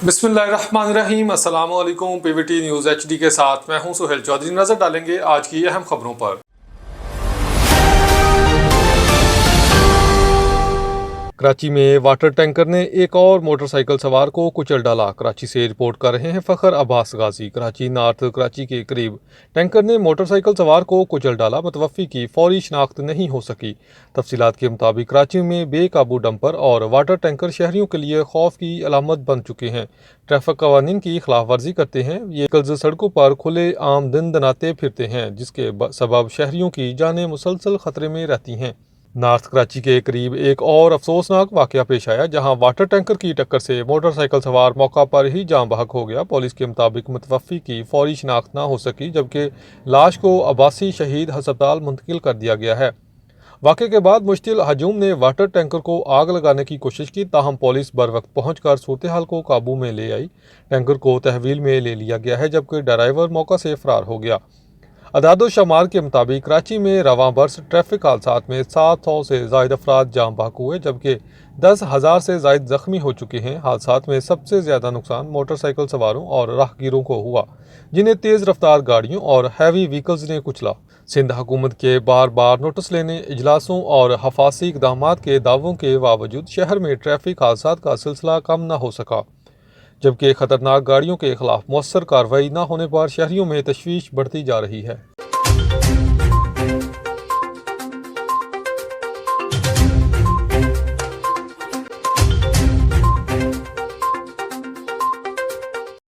बिस्मिल्लाहिर्रहमानिर्रहीम। अस्सलाम वालेकुम। पीवीटी न्यूज़ एचडी के साथ मैं हूं सुहेल चौधरी। नजर डालेंगे आज की अहम खबरों पर। कराची में वाटर टैंकर ने एक और मोटरसाइकिल सवार को कुचल डाला। कराची से रिपोर्ट कर रहे हैं फ़खर अब्बास गाजी। कराची नॉर्थ कराची के करीब टैंकर ने मोटरसाइकिल सवार को कुचल डाला। मुतवफ़ी की फौरी शनाख्त नहीं हो सकी। तफसीलात के मुताबिक कराची में बेकाबू डंपर और वाटर टैंकर शहरियों के लिए खौफ की अलामत बन चुके हैं। ट्रैफिक कवानीन की खिलाफ वर्जी करते हैं। ये कल्ज़ सड़कों पर खुले आम दिन दनाते फिरते हैं, जिसके सबब शहरियों की जानें मुसलसल ख़तरे में रहती हैं। नॉर्थ कराची के करीब एक और अफसोसनाक वाकया पेश आया, जहां वाटर टैंकर की टक्कर से मोटरसाइकिल सवार मौका पर ही जान बहक हो गया। पुलिस के मुताबिक मुतवफ़ी की फौरी शनाख्त न हो सकी, जबकि लाश को अब्बासी शहीद अस्पताल मुंतकिल कर दिया गया है। वाक़े के बाद मुश्तिल हजूम ने वाटर टैंकर को आग लगाने की कोशिश की, ताहम पुलिस बर वक्त पहुँच कर सूरत हाल को काबू में ले आई। टैंकर को तहवील में ले लिया गया है, जबकि ड्राइवर मौका से फरार हो गया। अदाद शुमार के मुताबिक कराची में रवां बरस ट्रैफिक हादसात में 700 से ज़ायद अफराद जाम बहक हुए, जबकि 10,000 से ज़ायद ज़ख्मी हो चुके हैं। हादसात में सबसे ज़्यादा नुकसान मोटरसाइकिल सवारों और राहगीरों को हुआ, जिन्हें तेज़ रफ्तार गाड़ियों और हैवी व्हीकल्स ने कुचला। सिंध हुकूमत के बार बार नोटिस लेने, इजलासों और हफासी इकदाम के दावों के बावजूद शहर में ट्रैफिक हादसात का सिलसिला कम न हो सका, जबकि खतरनाक गाड़ियों के खिलाफ मौसर कार्रवाई न होने पर शहरियों में तशवीश बढ़ती जा रही है।